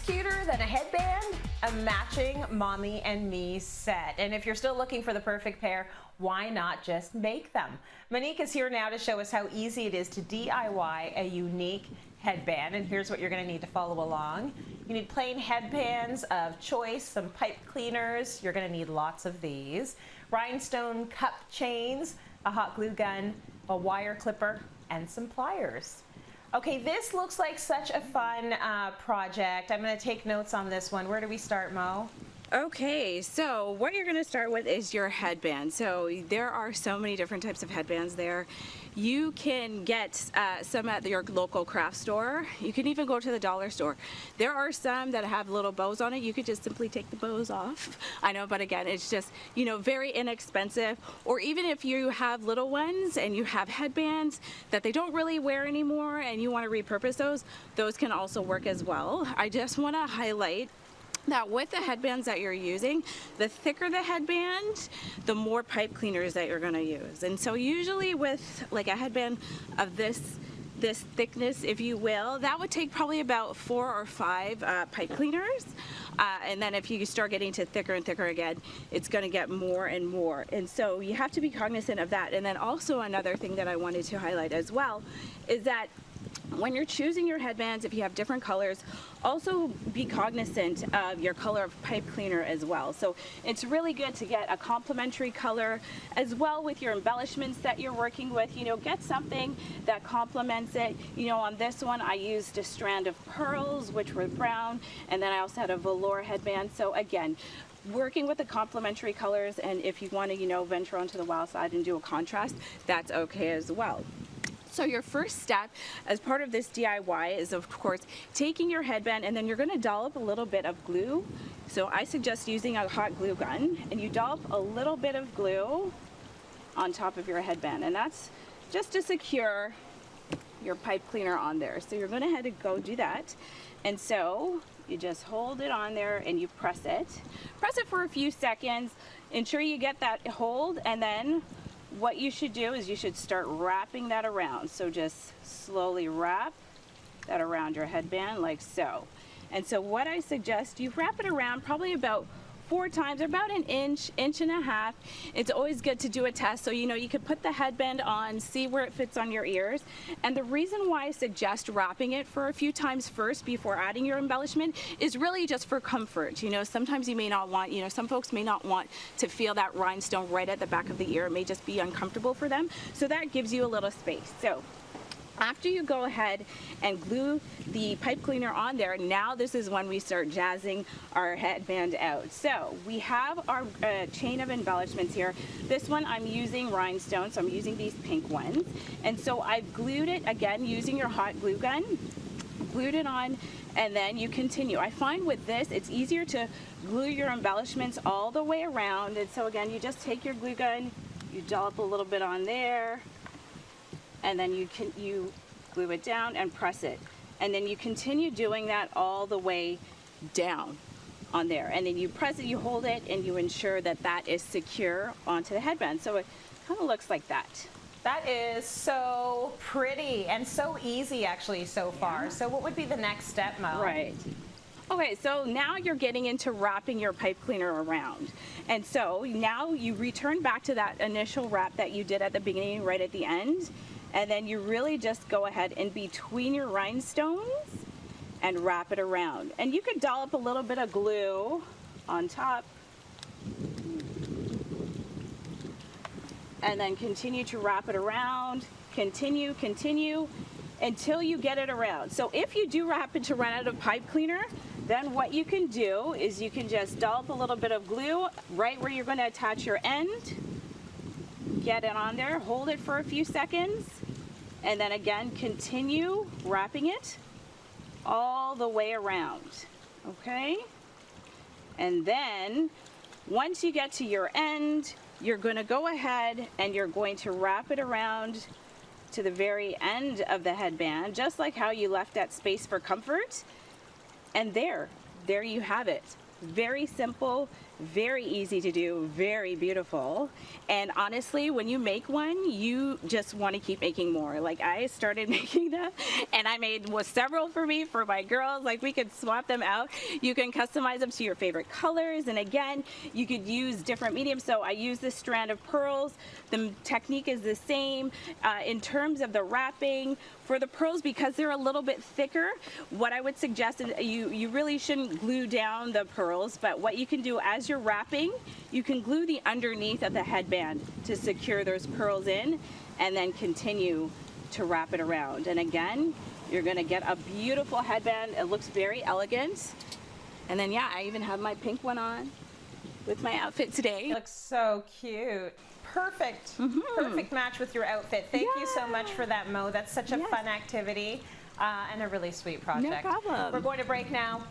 cuter than a headband? A matching Mommy and Me set. And if you're still looking for the perfect pair, why not just make them? Monique is here now to show us how easy it is to DIY a unique headband. And here's what you're going to need to follow along. You need plain headbands of choice, some pipe cleaners. You're going to need lots of these. Rhinestone cup chains, a hot glue gun, a wire clipper, and some pliers. Okay, this looks like such a fun project. I'm going to take notes on this one. Where do we start, Mo? Okay, so what you're going to start with is your headband. So there are so many different types of headbands there. You can get some at your local craft store. You can even go to the dollar store. There are some that have little bows on it. You could just simply take the bows off. I know, but again, it's just, you know, very inexpensive. Or even if you have little ones and you have headbands that they don't really wear anymore and you want to repurpose those can also work as well. I just want to highlight that with the headbands that you're using, the thicker the headband, the more pipe cleaners that you're going to use. And so usually with like a headband of this thickness, if you will, that would take probably about 4 or 5 pipe cleaners. And then if you start getting to thicker and thicker again, it's going to get more and more. And so you have to be cognizant of that. And then also another thing that I wanted to highlight as well is that when you're choosing your headbands, if you have different colors, also be cognizant of your color of pipe cleaner as well. So it's really good to get a complementary color as well with your embellishments that you're working with. You know, get something that complements it. You know, on this one I used a strand of pearls, which were brown, and then I also had a velour headband. So again, working with the complementary colors, and if you want to, you know, venture onto the wild side and do a contrast, that's okay as well. So your first step as part of this DIY is, of course, taking your headband and then you're going to dollop a little bit of glue. So I suggest using a hot glue gun, and you dollop a little bit of glue on top of your headband, and that's just to secure your pipe cleaner on there. So you're going to have to go do that. And so you just hold it on there and you press it. Press it for a few seconds. Ensure you get that hold, and then what you should do is you should start wrapping that around. So just slowly wrap that around your headband like so. And so what I suggest, you wrap it around probably about 4 times, or about an inch, inch and a half. It's always good to do a test so you know you can put the headband on, see where it fits on your ears. And the reason why I suggest wrapping it for a few times first before adding your embellishment is really just for comfort. You know, sometimes you may not want, you know, some folks may not want to feel that rhinestone right at the back of the ear. It may just be uncomfortable for them. So that gives you a little space. So after you go ahead and glue the pipe cleaner on there, now this is when we start jazzing our headband out. So we have our chain of embellishments here. This one I'm using rhinestone, so I'm using these pink ones. And so I've glued it again using your hot glue gun, glued it on, and then you continue. I find with this, it's easier to glue your embellishments all the way around. And so again, you just take your glue gun, you dollop a little bit on there, and then you glue it down and press it. And then you continue doing that all the way down on there. And then you press it, you hold it, and you ensure that that is secure onto the headband. So it kind of looks like that. That is so pretty and so easy actually so far. So what would be the next step, Mo? Right. Okay, so now you're getting into wrapping your pipe cleaner around. And so now you return back to that initial wrap that you did at the beginning, right at the end. And then you really just go ahead in between your rhinestones and wrap it around. And you could dollop a little bit of glue on top. And then continue to wrap it around. Continue until you get it around. So if you do happen to run out of pipe cleaner, then what you can do is you can just dollop a little bit of glue right where you're going to attach your end. Get it on there, hold it for a few seconds, and then again continue wrapping it all the way around. Okay? And then once you get to your end, you're going to go ahead and you're going to wrap it around to the very end of the headband, just like how you left that space for comfort. And there you have it. Very simple, Very easy to do, very beautiful. And honestly, when you make one, you just want to keep making more. Like I started making them and I made several for me, for my girls. Like we could swap them out. You can customize them to your favorite colors. And again, you could use different mediums. So I use this strand of pearls. The technique is the same. In terms of the wrapping, for the pearls, because they're a little bit thicker, what I would suggest is you really shouldn't glue down the pearls, but what you can do as you're wrapping, you can glue the underneath of the headband to secure those pearls in, and then continue to wrap it around. And again, you're gonna get a beautiful headband. It looks very elegant. And then yeah, I even have my pink one on with my outfit today. Looks so cute. Perfect. Perfect match with your outfit. Thank you so much for that, Mo. That's such a fun activity and a really sweet project. No problem. We're going to break now.